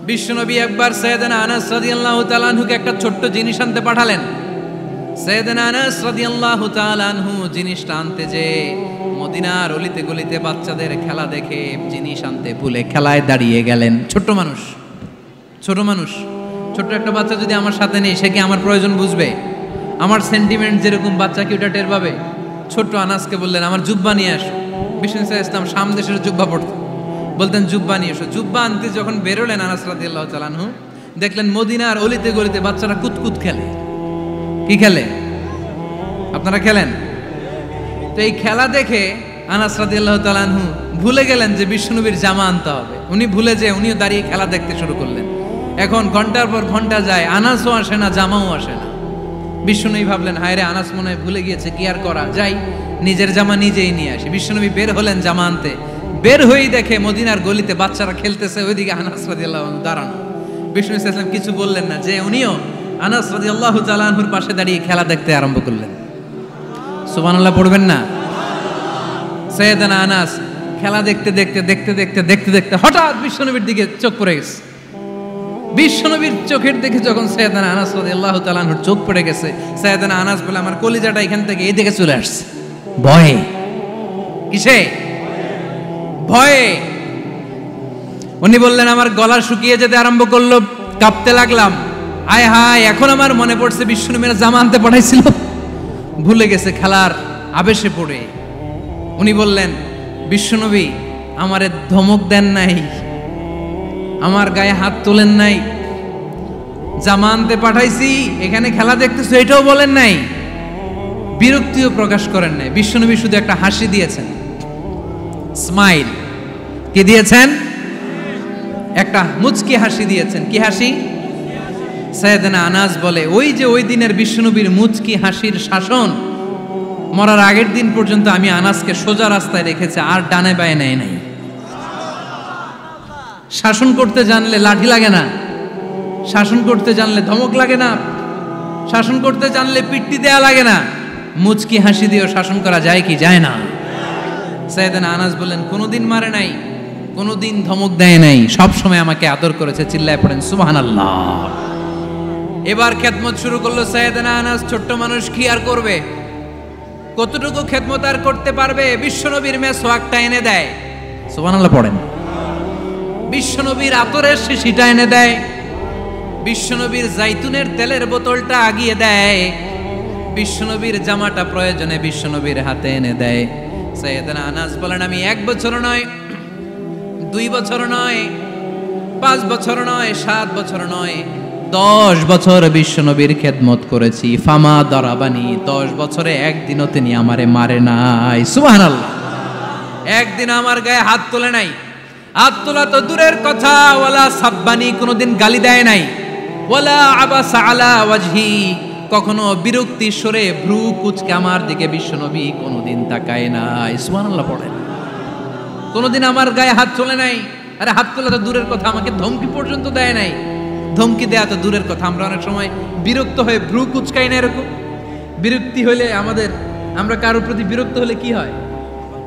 বিশ্বনবী একবার সাইয়েদনা আনাস রাদিয়াল্লাহু তাআলা আনহুকে একটা ছোট্ট জিনিস আনতে পাঠালেন। সাইয়েদনা আনাস রাদিয়াল্লাহু তাআলা আনহু জিনিসটা আনতে যে মদিনার অলিতে গলিতে বাচ্চাদের খেলা দেখে জিনিস আনতে ভুলে খেলায় দাঁড়িয়ে গেলেন। ছোট মানুষ, ছোট্ট একটা বাচ্চা যদি আমার সাথে নেই, সে কি আমার প্রয়োজন বুঝবে? আমার সেন্টিমেন্ট যেরকম বাচ্চা কি ওটা টের পাবে? ছোট্ট আনাসকে বললেন, আমার জুব্বা নিয়ে আসো। বিষ্ণু ইসলাম শাম দেশের জুব্বা পড়তেন, বলতেন জুব্বা নিয়ে এসো। জুব্বা আনতে যখন বেরোলেন আনাস রাদিয়াল্লাহু তাআলা আনহু, দেখলেন মদিনার অলিতে গলিতে বাচ্চারা কুতকুত খেলে। কি খেলে? আপনারা খেলেন? তো এই খেলা দেখে আনাস রাদিয়াল্লাহু তাআলা আনহু ভুলে গেলেন যে বিশ্বনবীর জামা আনতে হবে। উনি ভুলে যে উনিও দাঁড়িয়ে খেলা দেখতে শুরু করলেন। এখন ঘন্টার পর ঘন্টা যায়, আনাসও আসে না, জামাও আসে না। বিশ্বনবী ভাবলেন, হায় রে, আনাস মনে হয় ভুলে গিয়েছে, কি আর করা, যাই নিজের জামা নিজেই নিয়ে আসি। বিশ্বনবী বের হলেন জামা আনতে। বের হয়েই দেখে মদিনার গলিতে বাচ্চারা খেলতেছে, ওইদিকে আনাস রাদিয়াল্লাহু আনহু দাঁড়ানো। বিষ্ণু ইসলাম কিছু বললেন না, যে উনিও আনাস রাদিয়াল্লাহু তাআলা আনহুর পাশে দাঁড়িয়ে খেলা দেখতে আরম্ভ করলেন। সুবহানাল্লাহ পড়বেন না? সাইয়েদনা আনাস খেলা দেখতে হঠাৎ বিশ্বনবীর দিকে চোখ পড়ে গেছে। বিশ্বনবীর চোখের দিকে যখন সাইয়েদনা আনাস রাদিয়াল্লাহু তাআলা আনহুর চোখ পড়ে গেছে, সাইয়েদনা আনাস বলে, আমার কলিজাটা এখান থেকে এই দিকে চলে আসছে ভয়ে। কিসে? ভয়ে। উনি বললেন, আমার গলা শুকিয়ে যেতে আরম্ভ করলো, কাঁপতে লাগলাম। আয় হায়, এখন আমার মনে পড়ছে বিশ্বনবীর জামা আনতে পাঠাইছিল, ভুলে গেছে খেলার আবেশে পড়ে। উনি বললেন, বিশ্বনবী আমারে ধমক দেন নাই, আমার গায়ে হাত তোলেন নাই, জামা আনতে পাঠাইছি, এখানে খেলা দেখতেছো এটাও বলেন নাই, বিরক্তিও প্রকাশ করেন নাই। বিশ্বনবী শুধু একটা হাসি দিয়েছেন, স্মাইল। কি দিয়েছেন? একটা মুচকি হাসি দিয়েছেন। কি হাসি? সাইয়েদনা আনাস বলে, ওই যে ওই দিনের বিশ্বনবীর মুচকি হাসির শাসন মরার আগের দিন পর্যন্ত আমি আনাসকে সোজা রাস্তায় রেখেছে, আর ডানে বায়ে নেয় নাই। শাসন করতে জানলে লাঠি লাগে না, শাসন করতে জানলে ধমক লাগে না, শাসন করতে জানলে পিট্টি দেয়া লাগে না। মুচকি হাসি দিয়েও শাসন করা যায় কি যায় না? সাইয়েদনা আনাস বললেন, কোনোদিন মারে নাই, কোনোদিন ধমক দেয় নাই, সব সময় আমাকে আদর করেছে। চিল্লায় পড়েন সুবহানাল্লাহ। এবার খেদমত শুরু করলো সাইয়েদনা আনাস। ছোট্ট মানুষ কি আর করবে, কতটুকু খেদমত আর করতে পারবে? বিশ্বনবীর মেসওয়াকটা এনে দেয়, সুবহানাল্লাহ পড়েন। বিশ্বনবীর আতরের শিশিটা এনে দেয়, বিশ্বনবীর জাইতুনের তেলের বোতলটা আগিয়ে দেয়, বিশ্বনবীর জামাটা প্রয়োজনে বিশ্বনবীর হাতে এনে দেয়। সাইয়েদনা আনাস বলেন, আমি 1 বছর নয়, 2 বছর নয়, 5 বছর নয়, 7 বছর নয়, 10 বছর বিশ্বনবীর খেদমত করেছি। ফামা দরাবানি, 10 বছরে একদিনও তিনি আমারে মারে নাই। সুবহানাল্লাহ। একদিন আমার গায়ে হাত তোলে নাই, হাত তোলা তো দূরের কথা, ওয়ালা সাব্বানি, কোনোদিন গালি দেয় নাই, ওয়ালা আবাসা আলা ওয়াজহি, কখনো বিরক্তি সরে ভ্রু কুচকে আমার দিকে বিশ্বনবী কোনোদিন তাকায় নাই। সুবহানাল্লাহ পড়েন। কোনোদিন আমার গায়ে হাত তোলে নাই। আরে হাত তোলা তো দূরের কথা, আমাকে ধমকি পর্যন্ত দেয় নাই। ধমকি দেয়া তো দূরের কথা, আমরা অনেক সময় বিরক্ত হয়ে ভ্রু কুচকাই না। এরকম বিরক্তি হলে আমরা কারোর প্রতি বিরক্ত হলে কি হয়?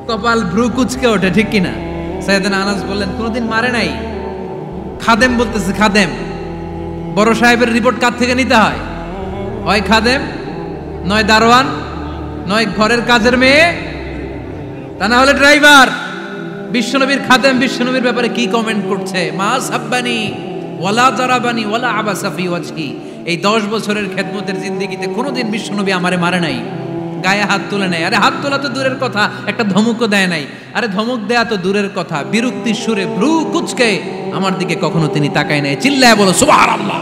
কপাল ভ্রু কুচকে ওঠে, ঠিক কিনা? সাইয়েদনা আনাস বললেন, কোনোদিন মারে নাই। খাদেম বলতেছে, খাদেম, বড় সাহেবের রিপোর্ট কার থেকে নিতে হয়? হয় খাদেম, নয় দারোয়ান, নয় ঘরের কাজের মেয়ে, তা না হলে ড্রাইভার। বিশ্বনবীর খাদেম বিশ্বনবীর ব্যাপারে কি কমেন্ট করছে? মা সাব্বানি ওয়ালা জারাবানি ওয়ালা আবাসা ফি ওয়াজহি। এই 10 বছরের খেদমতের জিন্দেগিতে কোনোদিন বিশ্বনবী আমারে মারে নাই, গায়ে হাত তুলে নাই। আরে হাত তোলা তো দূরের কথা, একটা ধমকও দেয় নাই। আরে ধমক দেয়া তো দূরের কথা, বিরক্তির সুরে ভ্রু কুচকে আমার দিকে কখনো তিনি তাকায় নাই। চিল্লায় বলো সুবহানাল্লাহ।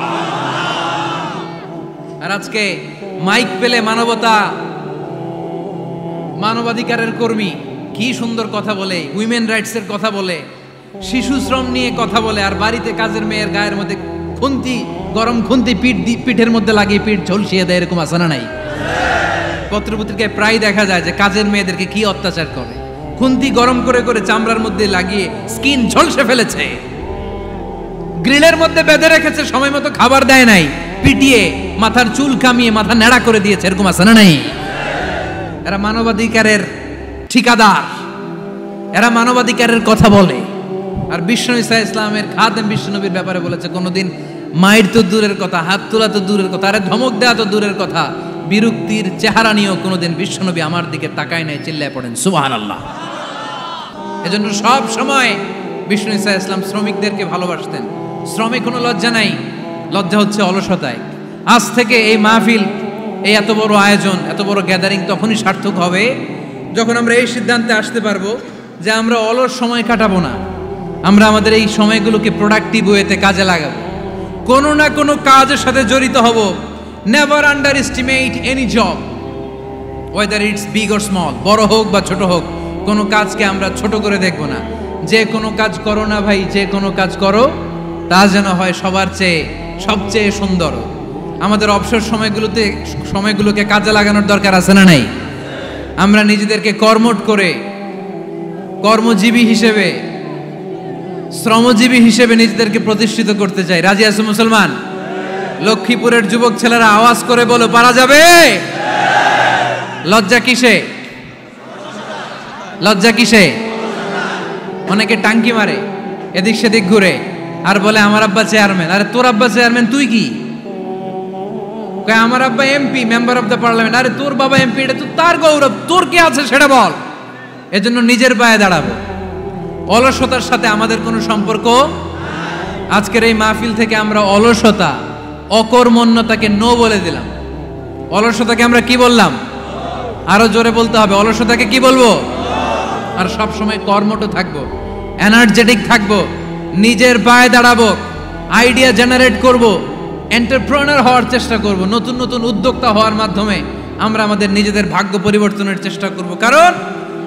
আর আজকে মাইক পেলে মানবাধিকারের কর্মী কি সুন্দর কথা বলে, উইমেন রাইটসের কথা বলে, শিশু শ্রম নিয়ে কথা বলে, আর বাড়িতে কাজের মেয়ের গায়ের মধ্যে গরম খুন্তি পিঠের মধ্যে লাগিয়ে পিঠ ঝলসিয়ে দেয়। এরকম আছে না নাই? পত্রপত্রিকায় প্রায় দেখা যায় যে কাজের মেয়েদেরকে কি অত্যাচার করে। খুন্তি গরম করে করে চামড়ার মধ্যে লাগিয়ে স্কিন ঝলসে ফেলেছে, গ্রিলের মধ্যে বেঁধে রেখেছে, সময় মতো খাবার দেয় নাই, পিটিয়ে মাথার চুল কামিয়ে মাথা নেড়া করে দিয়েছে। এরকম আছে না নাই? এরা মানবাধিকারের ঠিকাদার, এরা মানবাধিকারের কথা বলে। আর বিশ্বনবী সাল্লাল্লাহু আলাইহি ইসলামের খাদেম বিশ্বনবীর ব্যাপারে বলেছে, কোনোদিন মায়ের তো দূরের কথা, হাত তোলা তো দূরের কথা, আরে ধমক দেওয়া তো দূরের কথা, বিরক্তির চেহারা নিয়েও কোনোদিন বিশ্বনবী আমার দিকে তাকায় নাই। চিল্লায় পড়েন সুবহানাল্লাহ। এজন্য সব সময় বিশ্বনবী সাল্লাল্লাহু আলাইহি ইসলাম শ্রমিকদেরকে ভালোবাসতেন। শ্রমে কোনো লজ্জা নাই, লজ্জা হচ্ছে অলসতায়। আজ থেকে এই মাহফিল, এই এত বড় আয়োজন, এত বড় গ্যাদারিং তখনই সার্থক হবে যখন আমরা এই সিদ্ধান্তে আসতে পারবো যে আমরা অলস সময় কাটাবো না, আমরা আমাদের এই সময়গুলোকে প্রোডাক্টিভ ওয়েতে কাজে লাগাবো, কোনো না কোনো কাজের সাথে জড়িত হব। Never under estimate any job, whether it's big or small, বড় হোক বা ছোট হোক, কোনো কাজকে আমরা ছোট করে দেখব না। যে কোনো কাজ করো না ভাই, যে কোনো কাজ করো তা যেন হয় সবার চেয়ে সবচেয়ে সুন্দর। আমাদের অবসর সময়গুলোকে কাজে লাগানোর দরকার আছে না নাই? আমরা নিজেদেরকে কর্মঠ করে, কর্মজীবী হিসেবে, শ্রমজীবী হিসেবে নিজেদেরকে প্রতিষ্ঠিত করতে চাই। রাজি আছো মুসলমান? লক্ষ্মীপুরের যুবক ছেলেরা আওয়াজ করে বলো, পারা যাবে? লজ্জা কিসে? লজ্জা কিসে? অনেকে টাঙ্কি মারে, এদিক সেদিক ঘুরে, আর বলে আমার আব্বা চেয়ারম্যান। আরে তোর আব্বা চেয়ারম্যান, তুই কি? আমার আব্বা MP, member of the parliament. আরে তোর বাবা এমপি, এটা তো তার গৌরব, তোর কি আছে সেটা বল। এজন্য নিজের পায়ে দাঁড়াবো। অলসতার সাথে আমাদের কোনো সম্পর্ক। আজকের এই মাহফিল থেকে আমরা অলসতা, অকর্মণ্যতাকে নো বলে দিলাম। অলসতাকে আমরা কি বললাম? আরো জোরে বলতে হবে, অলসতাকে কি বলবো? আর সব সময় কর্মঠ থাকবো, এনার্জেটিক থাকবো, নিজের পায়ে দাঁড়াবো, আইডিয়া জেনারেট করব, এন্টারপ্রেনার হওয়ার চেষ্টা করব, নতুন নতুন উদ্যোক্তা হওয়ার মাধ্যমে আমরা আমাদের নিজেদের ভাগ্য পরিবর্তনের চেষ্টা করব। কারণ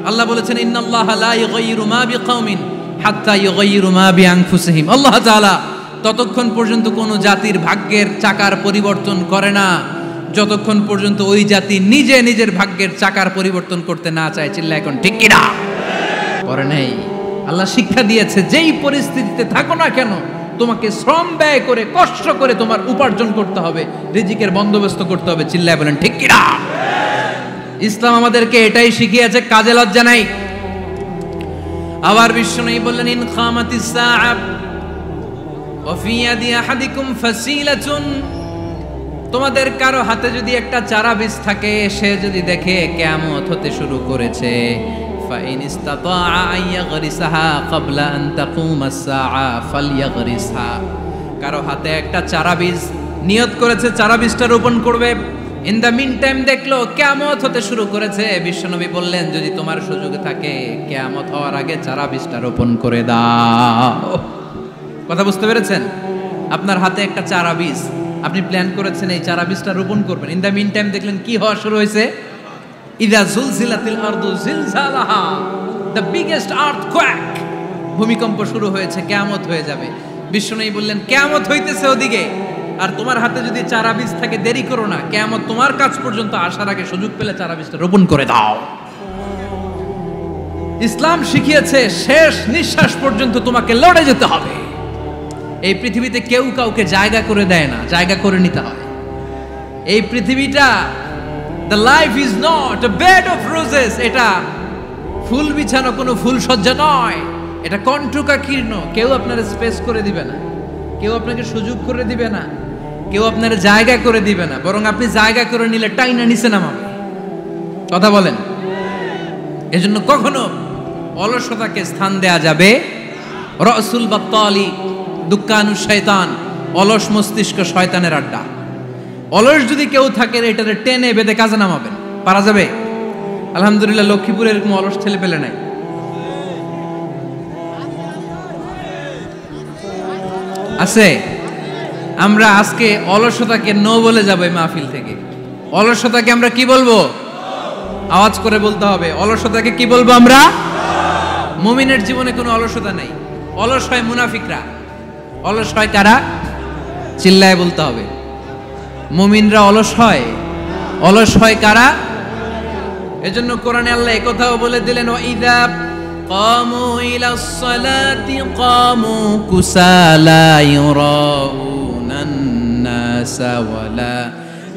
আল্লাহ বলেছেন, ইন্নাল্লাহা লা ইউগাইয়িরু মা বিকাউমিন হাত্তা ইউগাইয়িরু মা বিআনফুসিহিম। আল্লাহ তাআলা ততক্ষণ পর্যন্ত কোনো জাতির ভাগ্যের চাকার পরিবর্তন করে না যতক্ষণ পর্যন্ত ওই জাতি নিজে নিজের ভাগ্যের চাকার পরিবর্তন করতে না চায়। চিল্লা এখন ঠিক কিনা? করে নেই। আল্লাহ শিক্ষা দিয়েছে, যেই পরিস্থিতিতে থাকো না কেন তোমাকে শ্রম ব্যয় করে, কষ্ট করে তোমার উপার্জন করতে হবে, রিজিকের বন্দোবস্ত করতে হবে। চিল্লায় বলেন ঠিক কিনা? ইসলাম আমাদেরকে এটাই শিখিয়েছে, কাজে লজ্জা নাই। আবার বিশ্বনবী বললেন, ইন খামাতিস সাআ ওয়া ফি ইয়াদি আহাদিকুম ফাসিলাতুন, তোমাদের কারো হাতে যদি একটা চারা বীজ থাকে, সে যদি দেখে কিয়ামত হতে শুরু করেছে, ফাইন ইসতাতাআ আন ইয়াগরিসাহা ক্বাবলা আন তাকুমাস সাআ ফালইয়াগরিসহা। কারো হাতে একটা চারা বীজ নিয়ত করেছে, চারা বীজটা রোপণ করবে, ইন দ্য মিন টাইম দেখলো কিয়ামত হতে শুরু করেছে। বিশ্বনবী বললেন, যদি তোমার সুযোগ থাকে কিয়ামত হওয়ার আগে চারা বীজটা রোপণ করে দাও। কথা বুঝতে পেরেছেন? আপনার হাতে একটা চারা বীজ, আপনি প্ল্যান করেছেন এই চারা বীজটা রোপণ করবেন। ইন দ্য মিন টাইম দেখলেন কি হওয়া শুরু হয়েছে? ইযা জুলজিলাতিল আরদু জিলজালাহা, দ্য বিগেস্ট আর্থকোয়েক, ভূমিকম্প শুরু হয়েছে, কিয়ামত হয়ে যাবে। বিশ্বনবী বললেন, কিয়ামত হইতেছে ওদিকে, আর তোমার হাতে যদি চারা বীজ থাকে দেরি করো না, কিয়ামত তোমার কাছ পর্যন্ত আসার আগে সুযোগ পেলে চারা বীজটা রোপণ করে দাও। ইসলাম শিখিয়েছে শেষ নিঃশ্বাস পর্যন্ত তোমাকে লড়ে যেতে হবে। এই পৃথিবীতে কেউ কাউকে জায়গা করে দেয় না, জায়গা করে নিতে হয়। এই পৃথিবীটা, the life is not a bed of roses, এটা ফুল বিছানো কোনো ফুল সজ্জা নয়, এটা কণ্টকাকীর্ণ। কেউ আপনার স্পেস করে দিবে না, কেউ আপনাকে সুযোগ করে দিবে না, কেউ আপনার জায়গা করে দিবে না, বরং আপনি জায়গা করে নিলে টাইনা নিচে নামাবে। কথা বলেন? এজন্য কখনো অলসতাকে স্থান দেয়া যাবে। রাসূল বাত্তালি দুক্কানু শয়তান, অলস মস্তিষ্ক শয়তানের আড্ডা। অলস যদি কেউ থাকে, এটাতে টেনে বেঁধে কাজে নামাবেন। পারা যাবে? আলহামদুলিল্লাহ লক্ষ্মীপুরে এরকম অলস ছেলে পেলে নাই। আছে? আমরা আজকে অলসতাকে নো বলে যাবো এই মাহফিল থেকে। অলসতাকে আমরা কি বলবো? আওয়াজ করে বলতে হবে, অলসতাকে কি বলবো আমরা? মুমিনের জীবনে কোনো অলসতা নাই। অলস হয় মুনাফিকরা। অলস হয় কারা? চিল্লায় বলতে হবে। মুমিনরা অলস হয়। অলস হয় কারা? এজন্য কোরআনে আল্লাহ একথাও বলে দিলেন, ওয়াইদা কামু ইলাস সালাতি কামু কুসালা ইউরাউনান নাসা ওয়ালা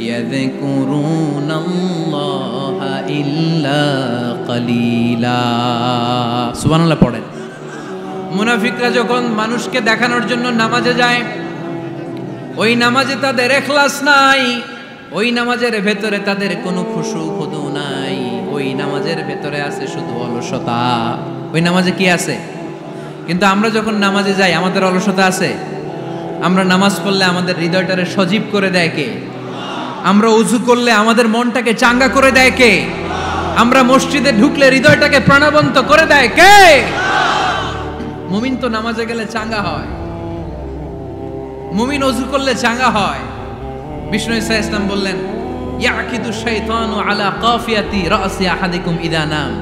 ইয়াযকুরুনাল্লাহা ইল্লা কালিলা। সুবহানাল্লাহ পড়েন। মুনাফিকরা যখন মানুষকে দেখানোর জন্য নামাজে যায়, ওই নামাজে তাদের ইখলাস নাই, ওই নামাজের ভেতরে তাদের কোনো খুশু খুদু নাই, ওই নামাজের ভেতরে আছে শুধু অলসতা। ওই নামাজে কি আছে? কিন্তু আমরা যখন নামাজে যাই আমাদের অলসতা আছে? আমরা নামাজ পড়লে আমাদের হৃদয়টারে সজীব করে দেয় কে? আমরা উযু করলে আমাদের মনটাকে চাঙ্গা করে দেয় কে? আমরা মসজিদে ঢুকলে হৃদয়টাকে প্রাণবন্ত করে দেয় কে? মুমিন তো নামাজে গেলে চাঙ্গা হয়, মুমিন ওযু করলে চাঙ্গা হয়। বিষ্ণু ঈসা ইসলাম বললেন, ইয়াকিদু শাইতানু আলা কাফিয়াতি রাসি আহাদিকুম ইদা নাম।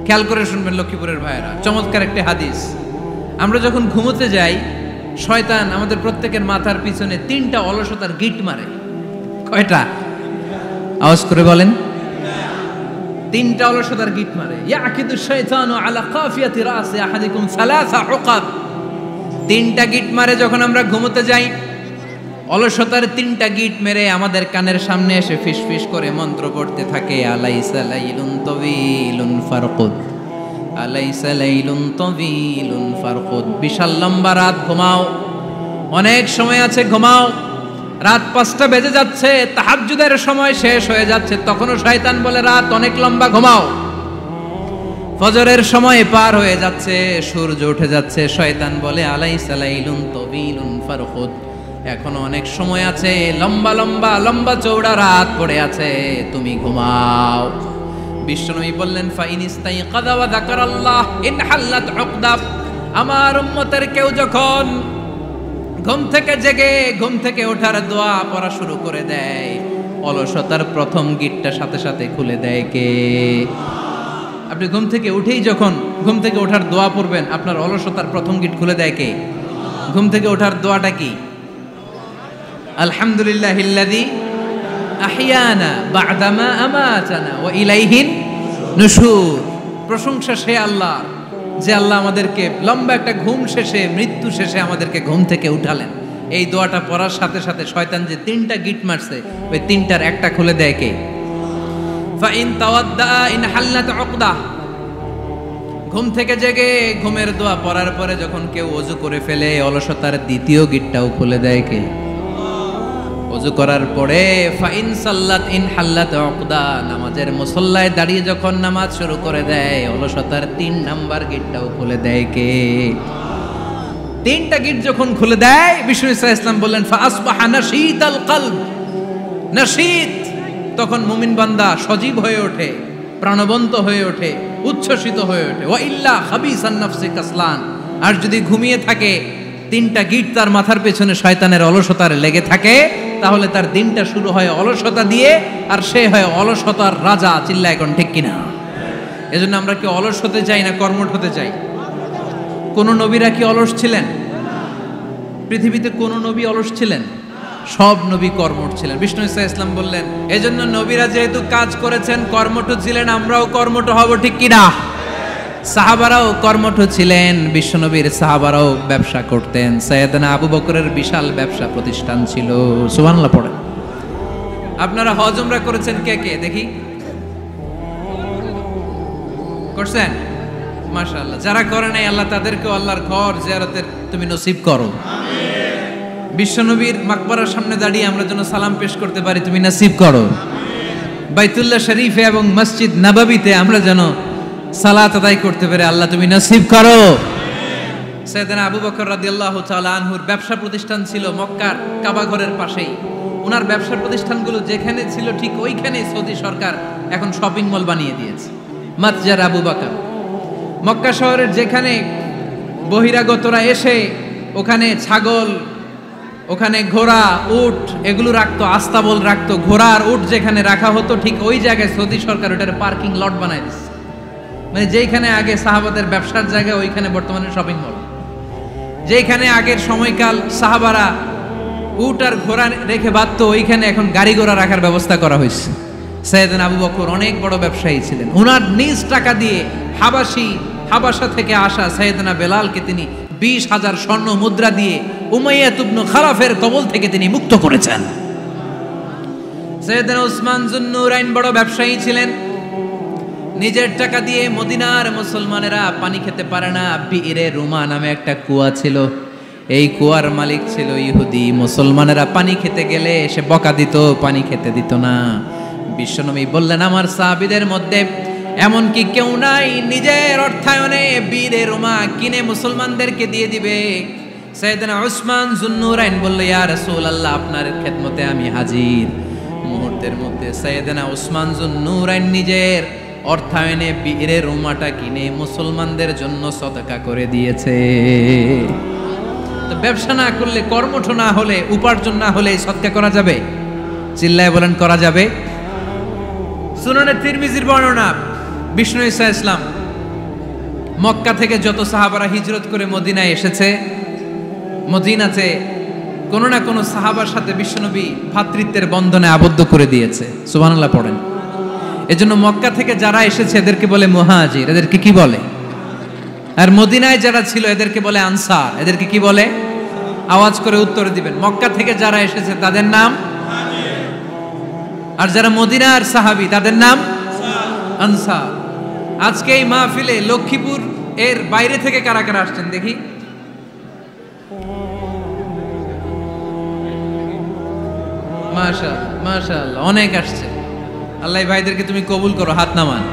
খেয়াল করে শুনবেন লক্ষ্মীপুরের ভাইয়েরা, চমৎকার একটা হাদিস। আমরা যখন ঘুমোতে যাই, শয়তান আমাদের প্রত্যেকের মাথার পিছনে 3টা অলসতার গিট মারে। কয়টা? আওয়াজ করে বলেন। 3টা অলসতার গিট মারে। ইয়াকিদু শাইতানু আলা কাফিয়াতি রাসি আহাদিকুম সালাসা উকাব। 3টা গিট মারে যখন আমরা ঘুমোতে যাই। অলসতার 3টা গিট মেরে আমাদের কানের সামনে এসে ফিসফিস করে মন্ত্র পড়তে থাকে, আলাইসা লাইলুন তাওয়িলুন ফারকুদ, আলাইসা লাইলুন তাওয়িলুন ফারকুদ। বিশাল লম্বা রাত, ঘুমাও, অনেক সময় আছে, ঘুমাও। রাত 5টা বেজে যাচ্ছে, তাহাজ্জুদের সময় শেষ হয়ে যাচ্ছে, তখনও শয়তান বলে রাত অনেক লম্বা, ঘুমাও। ফজরের সময় পার হয়ে যাচ্ছে, সূর্য উঠে যাচ্ছে, শয়তান বলে আলাইসা লাইলুন তাওয়িলুন ফারকুদ, এখনো অনেক সময় আছে, লম্বা লম্বা লম্বা চৌড়া রাত পড়ে আছে, তুমি ঘুমাও। বিশ্বনবী বললেন, ফাইনিস্তাইকাযা ওয়া যাকারাল্লাহ ইনহাল্লাত উকদা। আমার উম্মতের কেউ যখন ঘুম থেকে জেগে ঘুম থেকে ওঠার দোয়া পড়া শুরু করে দেয়, অলসতার প্রথম গিটটা সাথে সাথে খুলে দেয় কে? আপনি ঘুম থেকে উঠেই যখন ঘুম থেকে ওঠার দোয়া পড়বেন, আপনার অলসতার প্রথম গিট খুলে দেয় কে? ঘুম থেকে ওঠার দোয়াটা কি? আলহামদুলিল্লাহিল্লাযী আহইয়ানা বা'দামা আমাতানা ওয়া ইলাইহিন নুশুর। প্রশংসা সে আল্লাহ, যে আল্লাহ আমাদেরকে লম্বা একটা ঘুম শেষে, মৃত্যু শেষে আমাদেরকে ঘুম থেকে উঠালেন। এই দোয়াটা পড়ার সাথে সাথে শয়তান যে 3টা গিট মারছে, ওই 3টার একটা খুলে দেয় কে? ফাইন তাওয়াদ্দা ইনহাল্লাত উকদা। ঘুম থেকে জেগে ঘুমের দোয়া পড়ার পরে যখন কেউ ওযু করে ফেলে, অলসতার দ্বিতীয় গিটটাও খুলে দেয় কে? ওযু করার পরে ফাইন সাল্লাত ইনহাল্লাত উকদা, নামাজের মুসল্লায় দাঁড়িয়ে যখন নামাজ শুরু করে দেয়, অলসতার 3 নাম্বার গিটটাও খুলে দেয় কে? 3টা গিট যখন খুলে দেয়, বিষ্ণু ঈসা ইসলাম বললেন, ফাআসবাহা নাশীতাল কলব। নাশীত, তখন মুমিন বান্দা সজীব হয়ে ওঠে, প্রাণবন্ত হয়ে ওঠে, উচ্ছ্বসিত হয়ে ওঠে। ওয়া ইল্লা খাবিসান নাফসি কাসলান। আর যদি ঘুমিয়ে থাকে, 3টা গিট তার মাথার পেছনে শয়তানের অলসতার লেগে থাকে, তাহলে তার দিনটা শুরু হয় অলসতা দিয়ে, আর সে হয় অলসতার রাজা। চিল্লায় এখন ঠিক কিনা? এজন্য আমরা কি অলস হতে চাই না কর্মঠ হতে চাই? কোন নবীরা কি অলস ছিলেন? পৃথিবীতে কোন নবী অলস ছিলেন? সব নবী কর্মঠ ছিলেন। বিষ্ণু ঈসা ইসলাম বললেন, এজন্য নবীরা যেহেতু কাজ করেছেন, কর্মঠ ছিলেন, আমরাও কর্মঠ হব, ঠিক কিনা? সাহাবারাও কর্মঠ ছিলেন, বিশ্বনবীর সাহাবারাও ব্যবসা করতেন। সাইয়েদনা আবু বকরের বিশাল ব্যবসা প্রতিষ্ঠান ছিল। সুবহানাল্লাহ পড়েন। আপনারা হজ উমরা করেছেন কে কে দেখি? করছেন? মাশাআল্লাহ। যারা করে নাই, আল্লাহ তাদেরকেও আল্লাহর ঘর জিয়ারতের তুমি নসিব করো। আমিন। বিশ্বনবীর মাকবারার সামনে দাঁড়িয়ে আমরা যেন সালাম পেশ করতে পারি, তুমি নসিব করো। আমিন। বাইতুল্লাহ শরীফে এবং মসজিদ নববীতে আমরা যেন সালাত আদায় করতে পারে, আল্লাহ তুমি নসিব করো। সাইয়েদনা আবু বকর রাদিয়াল্লাহু তাআলা আনহুর ব্যবসা প্রতিষ্ঠান ছিল মক্কার কাবা ঘরের পাশেই। ওনার ব্যবসা প্রতিষ্ঠানগুলো যেখানে ছিল ঠিক ওইখানে সৌদি সরকার এখন শপিং মল বানিয়ে দিয়েছে, মাতজার আবু বকর। মক্কা শহরের যেখানে বহিরাগতরা এসে ওখানে ছাগল, ওখানে ঘোড়া, উট এগুলো রাখতো, আস্তাবল রাখতো, ঘোড়া আর উট যেখানে রাখা হতো, ঠিক ওই জায়গায় সৌদি সরকার ওটার পার্কিং লট বানায় দিচ্ছে। মানে যেখানে আগে সাহাবাদের ব্যবসার জায়গা, ওইখানে বর্তমানে শপিং মল। যেখানে আগের সময়কাল সাহাবারা উট আর ঘোড়া রেখে বাঁধত, ওইখানে এখন গাড়ি ঘোড়া রাখার ব্যবস্থা করা হয়েছে। সাইয়েদনা আবু বকর অনেক বড় ব্যবসায়ী ছিলেন। ওনার নিজ টাকা দিয়ে হাবাসা থেকে আসা সাইয়েদনা বেলালকে তিনি 20,000 স্বর্ণ মুদ্রা দিয়ে উমাইয়া ইবনে খালাফের কবল থেকে তিনি মুক্ত করেছেন। সাইয়েদনা উসমান যুন্নুরাইন বড় ব্যবসায়ী ছিলেন। নিজের টাকা দিয়ে মদিনার মুসলমানেরা পানি খেতে পারে না। বিরে রুমা নামে একটা কুয়া ছিল, এই কুয়ার মালিক ছিল ইহুদি। মুসলমানেরা পানি খেতে গেলে সে বকা দিত, পানি খেতে দিত না। বিশ্বনবী বললেন, আমার সাহাবীদের মধ্যে এমন কি কেউ নাই নিজের অর্থায়নে বীরে রুমা কিনে মুসলমানদেরকে দিয়ে দিবে? সাইয়েদনা উসমান যুন্নুরাইন বলল, ইয়া রাসূলুল্লাহ, আপনার খেদমতে আমি হাজির। মুহূর্তের মধ্যে সাইয়েদনা উসমান যুন্নুরাইন নিজের অর্থায়নে বীরে রুমাটা কিনে মুসলমানদের জন্য সদকা করে দিয়েছে। তো ব্যবসা না করলে, কর্মঠ না হলে, উপার্জন না হলে সদকা করা যাবে? চিল্লায় বলেন, করা যাবে? সুনানে তিরমিজির বর্ণনা, বিষ্ণু ঈসা ইসলাম মক্কা থেকে যত সাহাবারা হিজরত করে মদিনায় এসেছে, মদিনাতে কোনো না কোনো সাহাবার সাথে বিশ্বনবী ভ্রাতৃত্বের বন্ধনে আবদ্ধ করে দিয়েছে। সুবহানাল্লাহ পড়েন। এজন্য মক্কা থেকে যারা এসেছে এদেরকে বলে মুহাজির। এদেরকে কি বলে? আর মদিনায় যারা ছিল এদেরকে বলে আনসার। এদেরকে কি বলে? আওয়াজ করে উত্তর দিবেন। মক্কা থেকে যারা এসেছে তাদের নাম, আর যারা মদিনার সাহাবী তাদের নাম আনসার। আজকে এই মাহফিলে লক্ষ্মীপুর এর বাইরে থেকে কারা কারা আসছেন দেখি? মাশাআল্লাহ, মাশাআল্লাহ, অনেক আসছে। আল্লাহ ভাইদেরকে তুমি কবুল করো, হাত নামান।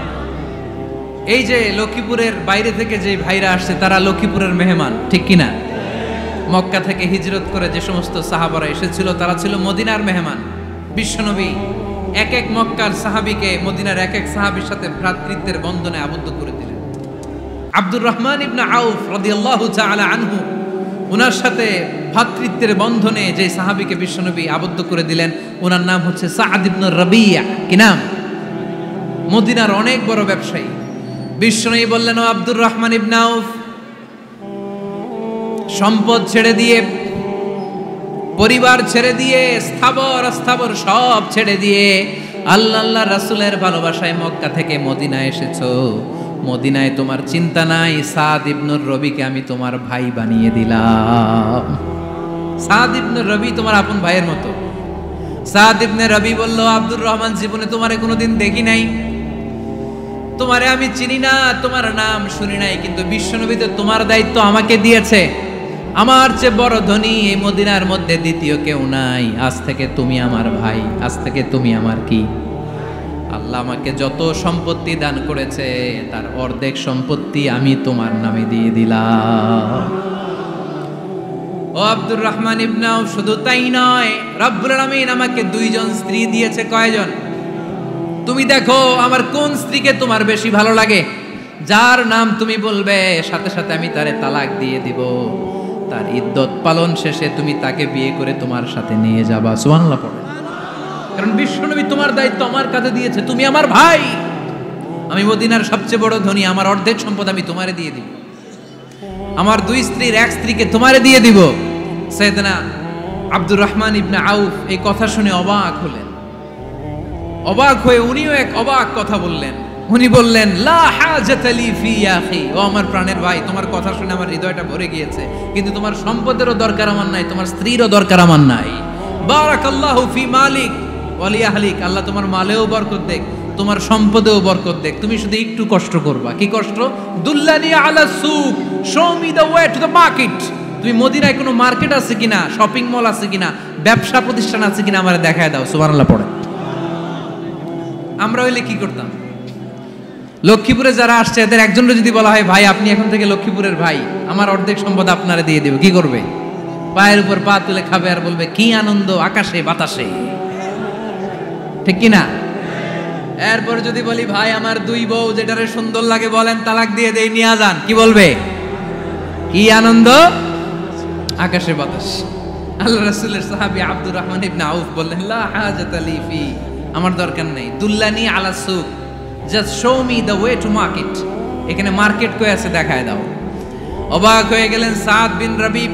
এই যে লক্ষ্মীপুরের বাইরে থেকে যে ভাইরা আসছে তারা লক্ষ্মীপুরের মেহমান, ঠিক কিনা? মক্কা থেকে হিজরত করে যে সমস্ত সাহাবারা এসেছিল তারা ছিল মদিনার মেহমান। বিশ্বনবী এক এক মক্কার সাহাবীকে মদিনার এক এক সাহাবীর সাথে ভ্রাতৃত্বের বন্ধনে আবদ্ধ করে দিলেন। আব্দুর রহমান ইবনে আউফ রাদিয়াল্লাহু তাআলা আনহু, ওনার সাথে ভ্রাতৃত্বের বন্ধনে যে সাহাবীকে বিশ্বনবী আবদ্ধ করে দিলেন ওনার নাম হচ্ছে সাদ ইবনে রাবিয়া। কি নাম? মদিনার অনেক বড় ব্যবসায়ী। বিশ্বনবী বললেন, ও আব্দুর রহমান ইবনে আউফ, সম্পদ ছেড়ে দিয়ে, পরিবার ছেড়ে দিয়ে, স্থাবর অস্থাবর সব ছেড়ে দিয়ে আল্লাহ রাসূলের ভালোবাসায় মক্কা থেকে মদিনায় এসেছো। মদিনায় তোমার চিন্তা নাই, সাদ ইবনে রবিকে আমি তোমার ভাই বানিয়ে দিলাম। সাদ ইবনে রবি তোমার আপন ভাইয়ের মতো। সাদ ইবনে রবি বলল, আব্দুর রহমান, জীবনে তোমারে কোনোদিন দেখি নাই, তোমারে আমি চিনি না, তোমার নাম শুনি নাই, কিন্তু বিশ্বনবী তো তোমার দায়িত্ব আমাকে দিয়েছে। আমার চেয়ে বড় ধনী এই মদিনার মধ্যে দ্বিতীয় কেউ নাই। আজ থেকে তুমি আমার ভাই, আজ থেকে তুমি আমার কি? আল্লাহ আমাকে যত সম্পত্তি দান করেছে তার অর্ধেক সম্পত্তি আমি তোমার নামে দিয়ে দিলাম। ও আব্দুর রহমান ইবনে আউফ, শুধু তাই নয়, রব্বুল আলামিন আমাকে দুইজন স্ত্রী দিয়েছে। কয়জন? তুমি দেখো আমার কোন স্ত্রীকে তোমার বেশি ভালো লাগে, যার নাম তুমি বলবে সাথে সাথে আমি তারে তালাক দিয়ে দিব। তার ইদ্যত পালন শেষে তুমি তাকে বিয়ে করে তোমার সাথে নিয়ে যাবা। সুবহানাল্লাহ পড়ে। কারণ বিশ্বনবী তোমার দায়িত্ব আমার কাছে দিয়েছে, তুমি আমার ভাই, আমি মদিনার সবচেয়ে বড় ধনী, আমার অর্ধেক সম্পদ আমি তোমারে দিয়ে দিব। আমার দুই স্ত্রীর এক স্ত্রীকে তোমারে দিয়ে দিব। সাইয়েদনা আব্দুর রহমান ইবনে আউফ এই কথা শুনে অবাক হলেন। অবাক হয়ে উনিও এক অবাক কথা বললেন। উনি বললেন, লা হাজাতা লি ফি ইয়া আখি, ও আমার প্রাণের ভাই, তোমার কথা শুনে আমার হৃদয়টা ভরে গিয়েছে, কিন্তু তোমার সম্পদেরও দরকার আমার নাই, তোমার স্ত্রীরও দরকার আমার নাই। বারাকাল্লাহু ফি মালিক ওয়া লি আহলিক, আল্লাহ তোমার মালেও বরকত দেখ, তোমার সম্পদেও বরকত দেখ। তুমি শুধু একটু কষ্ট করবা। কি কষ্ট? দুল্লানি আলা সুক, show me the way to the market. তুমি মদিনায় কোনো মার্কেট আছে কিনা, শপিং মল আছে কিনা, ব্যবসা প্রতিষ্ঠান আছে কিনা আমারে দেখায় দাও। সুবহানাল্লাহ পড়ে। আমরা হইলে কি করতাম? লক্ষ্মীপুরে যারা আসছে এদের একজনের যদি বলা হয়, ভাই আপনি এখন থেকে লক্ষ্মীপুরের ভাই, আমার অর্ধেক সম্পদ আপনারে দিয়ে দেব, কি করবে? পায়ের উপর পা তুলে খাবে আর বলবে, কি আনন্দ আকাশে বাতাসে, ঠিক কিনা? এরপর যদি বলি, ভাই আমার দুই বউ, যেটারে সুন্দর লাগে বলেন তালাক দিয়ে দেই, নিয়ে যান, কি বলবে? কি আনন্দ আকাশে বাতাস। আল্লাহ রাসূলের সাহাবী আব্দুর রহমান ইবনে আউফ বললেন, লা হাজাতা লি ফি, আমার দরকার নেই। দুল্লানি আলা সুক, just show me the way to market. এখানে মার্কেট কই আছে দেখায় দাও। অবাক হয়ে গেলেন সাদ বিন রবি,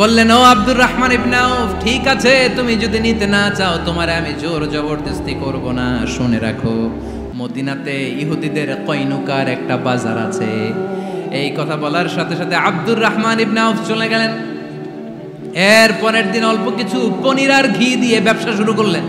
বললেন, ও আব্দুর রহমান ইবনে আউফ, ঠিক আছে, তুমি যদি নিতে না চাও তোমারে আমি জোর জবরদস্তি করব না। শুনে রাখো, মদিনাতে ইহুদিদের কয়নুকার একটা বাজার আছে। এই কথা বলার সাথে সাথে আব্দুর রহমান ইবনে আউফ চলে গেলেন। এর পরের দিন অল্প কিছু পনির আর ঘি দিয়ে ব্যবসা শুরু করলেন।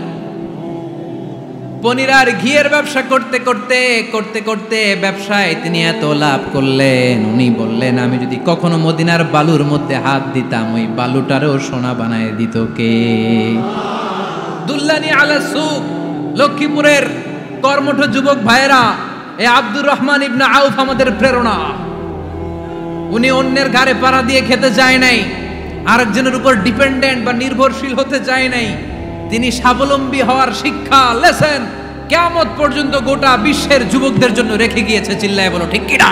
পনির আর ঘিয়ের ব্যবসা করতে করতে করতে করতে ব্যবসায় তিনি এত লাভ করলেন, উনি বললেন আমি যদি কখনো মদিনার বালুর মধ্যে হাত দিতাম ওই বালুটারও সোনা বানায় দিত কে? দুল্লানি আলা সুক, লক্ষ্মীপুরের কর্মঠ যুবক ভাইয়েরা, এ আব্দুর রহমান ইবনে আউফ আমাদের প্রেরণা। উনি অন্যের ঘাড়ে পাড়া দিয়ে খেতে চায় নাই, আরেকজনের উপর ডিপেন্ডেন্ট বা নির্ভরশীল হতে চায় নাই। তিনি স্বাবলম্বী হওয়ার শিক্ষা লেসেন কিয়ামত পর্যন্ত গোটা বিশ্বের যুবকদের জন্য রেখে গিয়েছে। চিল্লায় বলো ঠিক কিনা?